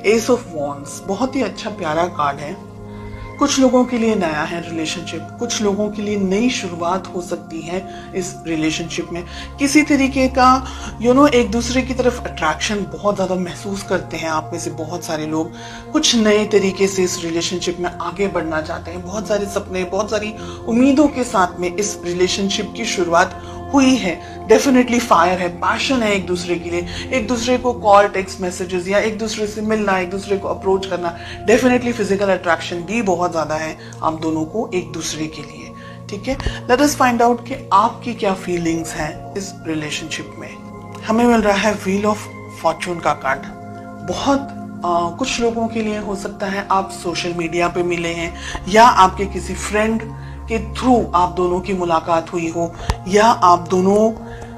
S of wands बहुत ही अच्छा प्यारा कार्ड है। कुछ लोगों के लिए नया है रिलेशनशिप, कुछ लोगों के लिए नई शुरुआत हो सकती है इस रिलेशनशिप में। किसी तरीके का एक दूसरे की तरफ अट्रैक्शन बहुत ज़्यादा महसूस करते हैं आप में से बहुत सारे लोग। कुछ नए तरीके से इस रिलेशनशिप में आगे बढ़ना चाहते हैं। बहुत सारे सपने, बहुत सारी उम्मीदों के साथ में इस रिलेशनशिप की शुरुआत हुई है। डेफिनेटली फायर है, पैशन है एक दूसरे के लिए, एक दूसरे को कॉल, टेक्स्ट मैसेजेस या एक दूसरे से मिलना, एक दूसरे को अप्रोच करना। डेफिनेटली फिजिकल अट्रैक्शन भी बहुत ज्यादा है आप दोनों को एक दूसरे के लिए। ठीक है, लेट अस फाइंड आउट कि आपकी क्या फीलिंग्स हैं इस रिलेशनशिप में। हमें मिल रहा है व्हील ऑफ फॉर्चून का कार्ड। बहुत कुछ लोगों के लिए हो सकता है आप सोशल मीडिया पे मिले हैं या आपके किसी फ्रेंड के थ्रू आप दोनों की मुलाकात हुई हो, या आप दोनों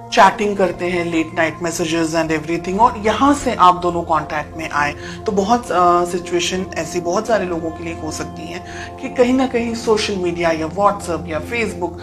चैटिंग करते हैं, late night messages and everything, और यहाँ से आप दोनों कांटेक्ट में आए। तो बहुत सिचुएशन ऐसी बहुत सारे लोगों के लिए हो सकती है कि कहीं ना कहीं सोशल मीडिया या व्हाट्सएप या फेसबुक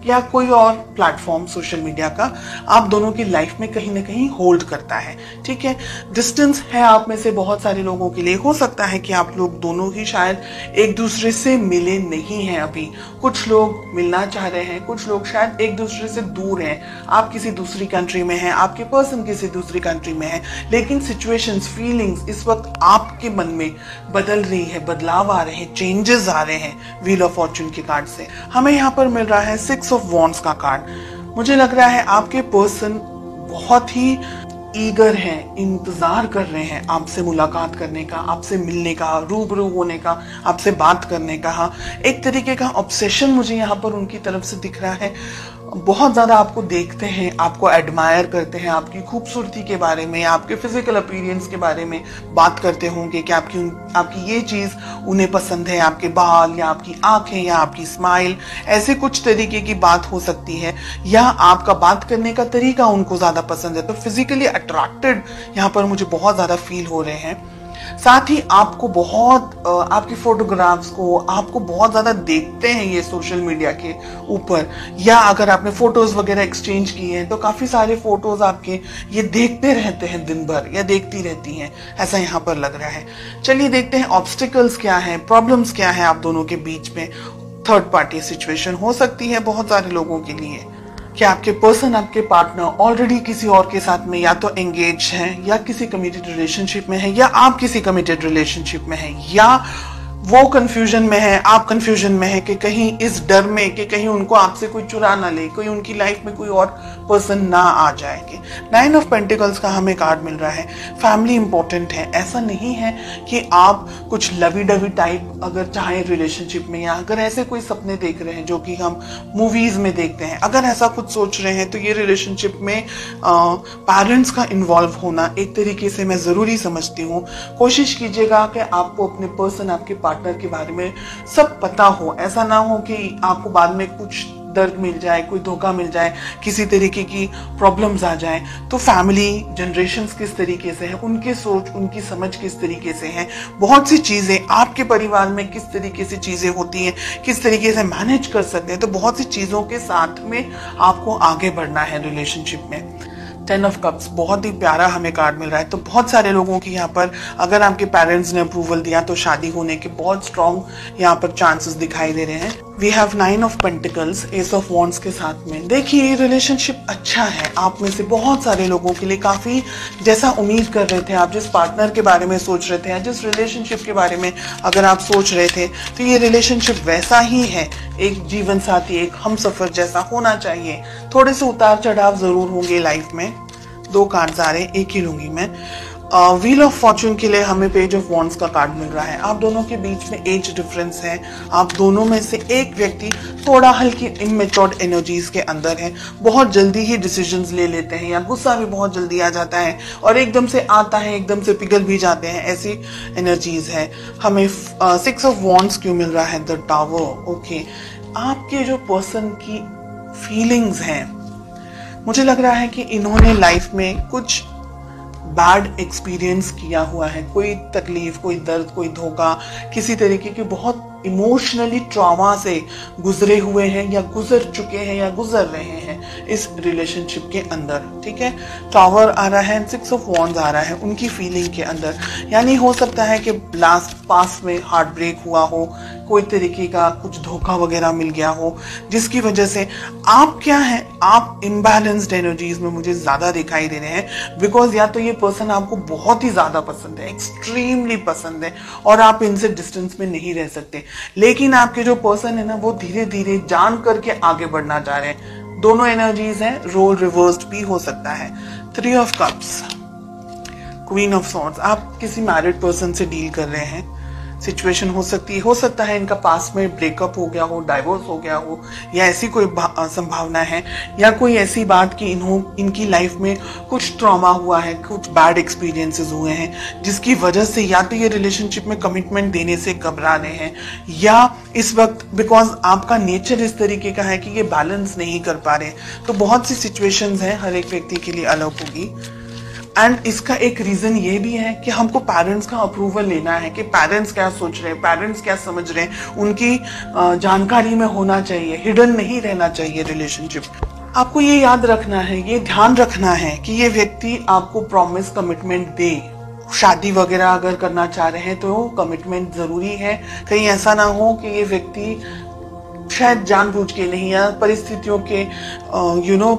या कोई और प्लेटफॉर्म सोशल मीडिया का आप दोनों की लाइफ में कहीं ना कहीं होल्ड करता है। ठीक है, डिस्टेंस है आप में से बहुत सारे लोगों के लिए। हो सकता है कि आप लोग दोनों ही शायद एक दूसरे से मिले नहीं हैं अभी। कुछ लोग मिलना चाह रहे हैं, कुछ लोग शायद एक दूसरे से दूर हैं। आप किसी दूसरी कंट्री में हैं, आपके पर्सन किसी दूसरी कंट्री में है, लेकिन सिचुएशंस, फीलिंग्स इस वक्त आपके मन में बदल रही है, बदलाव आ रहे हैं, चेंजेस आ रहे हैं व्हील ऑफ फॉर्चून के कार्ड से। हमें यहाँ पर मिल रहा है 6 ऑफ वॉन्ड्स का कार्ड। मुझे लग रहा है आपके पर्सन बहुत ही ईगर हैं, इंतजार कर रहे हैं आपसे मुलाकात करने का, आपसे मिलने का, रूबरू होने का, आपसे बात करने का। एक तरीके का ऑब्सेशन मुझे यहाँ पर उनकी तरफ से दिख रहा है। बहुत ज्यादा आपको देखते हैं, आपको एडमायर करते हैं, आपकी खूबसूरती के बारे में, आपके फिजिकल अपीयरेंस के बारे में बात करते होंगे कि आपकी ये चीज उन्हें पसंद है, आपके बाल या आपकी आंखें या आपकी स्माइल, ऐसे कुछ तरीके की बात हो सकती है, या आपका बात करने का तरीका उनको ज्यादा पसंद है। तो फिजिकली अट्रैक्टेड यहाँ पर मुझे बहुत ज्यादा फील हो रहे हैं। साथ ही आपको बहुत आपकी फोटोग्राफ्स को आपको बहुत ज्यादा देखते हैं ये सोशल मीडिया के ऊपर, या अगर आपने फोटोज वगैरह एक्सचेंज किए हैं तो काफी सारे फोटोज आपके ये देखते रहते हैं दिन भर, या देखती रहती हैं, ऐसा यहाँ पर लग रहा है। चलिए देखते हैं ऑब्स्टिकल्स क्या है, प्रॉब्लम्स क्या है आप दोनों के बीच में। थर्ड पार्टी सिचुएशन हो सकती है बहुत सारे लोगों के लिए। क्या आपके पर्सन, आपके पार्टनर ऑलरेडी किसी और के साथ में या तो एंगेज हैं, या किसी कमिटेड रिलेशनशिप में है, या आप किसी कमिटेड रिलेशनशिप में है, या वो कंफ्यूजन में है, आप कंफ्यूजन में है कि कहीं इस डर में कि कहीं उनको आपसे कोई चुरा ना ले, कोई उनकी लाइफ में कोई और पर्सन ना आ जाएंगे। 9 ऑफ पेंटिकल्स का हमें कार्ड मिल रहा है। फैमिली इंपॉर्टेंट है। ऐसा नहीं है कि आप कुछ लवी डवी टाइप अगर चाहें रिलेशनशिप में, या अगर ऐसे कोई सपने देख रहे हैं जो कि हम मूवीज में देखते हैं, अगर ऐसा कुछ सोच रहे हैं तो ये रिलेशनशिप में पेरेंट्स का इन्वॉल्व होना एक तरीके से मैं जरूरी समझती हूँ। कोशिश कीजिएगा कि आपको अपने पर्सन, आपके पार्टनर के बारे में सब पता हो। ऐसा ना हो कि आपको बाद में कुछ दर्द मिल जाए, कोई धोखा मिल जाए, किसी तरीके की प्रॉब्लम्स आ जाए। तो फैमिली जनरेशंस किस तरीके से है, उनकी सोच, उनकी समझ किस तरीके से है, बहुत सी चीजें आपके परिवार में किस तरीके से चीजें होती हैं, किस तरीके से मैनेज कर सकते हैं, तो बहुत सी चीजों के साथ में आपको आगे बढ़ना है रिलेशनशिप में। 10 ऑफ कप्स बहुत ही प्यारा हमें कार्ड मिल रहा है। तो बहुत सारे लोगों की यहाँ पर अगर आपके पेरेंट्स ने अप्रूवल दिया तो शादी होने के बहुत स्ट्रॉन्ग यहाँ पर चांसेस दिखाई दे रहे हैं। We have 9 of pentacles, ace of wands के साथ में। देखिए ये रिलेशनशिप अच्छा है आप में से बहुत सारे लोगों के लिए, काफी जैसा उम्मीद कर रहे थे आप, जिस पार्टनर के बारे में सोच रहे थे या जिस रिलेशनशिप के बारे में अगर आप सोच रहे थे, तो ये रिलेशनशिप वैसा ही है। एक जीवन साथी, एक हमसफर जैसा होना चाहिए। थोड़े से उतार चढ़ाव जरूर होंगे लाइफ में। 2 कार्ड्स आ रहे हैं, एक ही लूंगी मैं। व्हील ऑफ फॉर्चून के लिए हमें पेज ऑफ वॉन्ड्स का कार्ड मिल रहा है। आप दोनों के बीच में एज डिफरेंस है। आप दोनों में से एक व्यक्ति थोड़ा हल्की इमेच्योर्ड एनर्जीज के अंदर है, बहुत जल्दी ही डिसीजंस ले लेते हैं, या गुस्सा भी बहुत जल्दी आ जाता है और एकदम से आता है, एकदम से पिघल भी जाते हैं, ऐसी एनर्जीज है। हमें 6 ऑफ वॉन्ड्स क्यों मिल रहा है? The tower. ओके, आपके जो पर्सन की फीलिंग्स हैं, मुझे लग रहा है कि इन्होंने लाइफ में कुछ बैड एक्सपीरियंस किया हुआ है, कोई तकलीफ, कोई दर्द, कोई धोखा, किसी तरीके की बहुत इमोशनली ट्रॉमा से गुजरे हुए हैं, या गुजर चुके हैं, या गुजर रहे हैं। इस रिलेशनशिप के अंदर, ठीक है। टावर आ रहा है, 6 ऑफ वॉन्ड्स आ रहा है उनकी फीलिंग के अंदर। यानी हो सकता है कि लास्ट पास में हार्ट ब्रेक हुआ हो, कोई तरीके का कुछ धोखा वगैरह मिल गया हो, जिसकी वजह से आप क्या है, आप इम्बैलेंस्ड एनर्जीज में मुझे ज्यादा दिखाई दे रहे हैं। बिकॉज या तो ये पर्सन आपको बहुत ही ज्यादा पसंद है, एक्सट्रीमली पसंद है, और आप इनसे डिस्टेंस में नहीं रह सकते, लेकिन आपके जो पर्सन है ना वो धीरे धीरे जान करके आगे बढ़ना चाह रहे हैं। दोनों एनर्जीज हैं, रोल रिवर्स्ड भी हो सकता है। 3 of cups, queen of swords, आप किसी मैरिड पर्सन से डील कर रहे हैं। सिचुएशन हो सकता है इनका पास में ब्रेकअप हो गया हो, डाइवोर्स हो गया हो, या ऐसी कोई संभावना है, या कोई ऐसी बात कि इनकी लाइफ में कुछ ट्रॉमा हुआ है, कुछ बैड एक्सपीरियंसेस हुए हैं, जिसकी वजह से या तो ये रिलेशनशिप में कमिटमेंट देने से घबरा रहे हैं, या इस वक्त बिकॉज आपका नेचर इस तरीके का है कि ये बैलेंस नहीं कर पा रहे। तो बहुत सी सिचुएशंस हैं, हर एक व्यक्ति के लिए अलग होगी। एंड इसका एक रीजन ये भी है कि हमको पेरेंट्स का अप्रूवल लेना है कि पेरेंट्स क्या सोच रहे हैं, पेरेंट्स क्या समझ रहे हैं, उनकी जानकारी में होना चाहिए, हिडन नहीं रहना चाहिए रिलेशनशिप। आपको ये याद रखना है, ये ध्यान रखना है कि ये व्यक्ति आपको प्रॉमिस कमिटमेंट दे। शादी वगैरह अगर करना चाह रहे हैं तो कमिटमेंट जरूरी है। कहीं ऐसा ना हो कि ये व्यक्ति शायद जानबूझ के नहीं, या परिस्थितियों के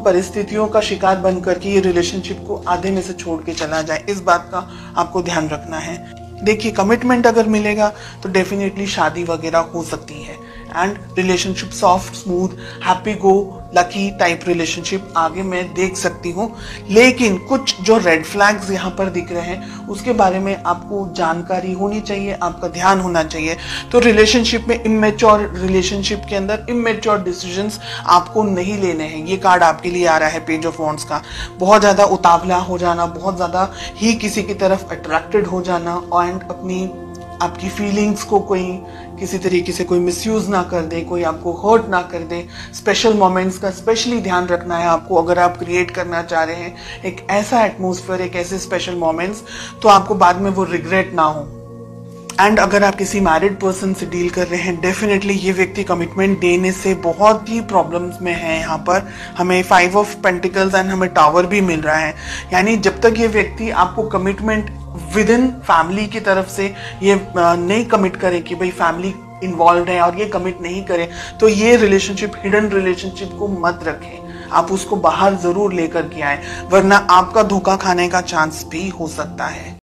परिस्थितियों का शिकार बन करके ये रिलेशनशिप को आधे में से छोड़ के चला जाए। इस बात का आपको ध्यान रखना है। देखिए, कमिटमेंट अगर मिलेगा तो डेफिनेटली शादी वगैरह हो सकती है, and relationship soft, smooth, happy go lucky type relationship आगे मैं देख सकती हूँ। लेकिन कुछ जो रेड फ्लैग्स यहाँ पर दिख रहे हैं उसके बारे में आपको जानकारी होनी चाहिए, आपका ध्यान होना चाहिए। तो रिलेशनशिप में इमेच्योर, रिलेशनशिप के अंदर इमेच्योर डिसीजंस आपको नहीं लेने हैं। ये कार्ड आपके लिए आ रहा है पेज ऑफ वॉन्ड्स का। बहुत ज्यादा उतावला हो जाना, बहुत ज्यादा ही किसी की तरफ अट्रैक्टेड हो जाना, एंड आपकी फीलिंग्स को कोई किसी तरीके से कोई मिसयूज ना कर दे, कोई आपको हर्ट ना कर दे। स्पेशल मोमेंट्स का स्पेशली ध्यान रखना है आपको। अगर आप क्रिएट करना चाह रहे हैं एक ऐसा एटमॉस्फेयर, एक ऐसे स्पेशल मोमेंट्स, तो आपको बाद में वो रिग्रेट ना हो। एंड अगर आप किसी मैरिड पर्सन से डील कर रहे हैं, डेफिनेटली ये व्यक्ति कमिटमेंट देने से बहुत ही प्रॉब्लम्स में है। यहाँ पर हमें 5 ऑफ पेंटिकल्स एंड हमें टावर भी मिल रहा है। यानी जब तक ये व्यक्ति आपको कमिटमेंट विद इन फैमिली की तरफ से ये नहीं कमिट करे कि भाई फैमिली इन्वॉल्व है और ये कमिट नहीं करे, तो ये रिलेशनशिप, हिडन रिलेशनशिप को मत रखें। आप उसको बाहर जरूर लेकर के आए, वरना आपका धोखा खाने का चांस भी हो सकता है।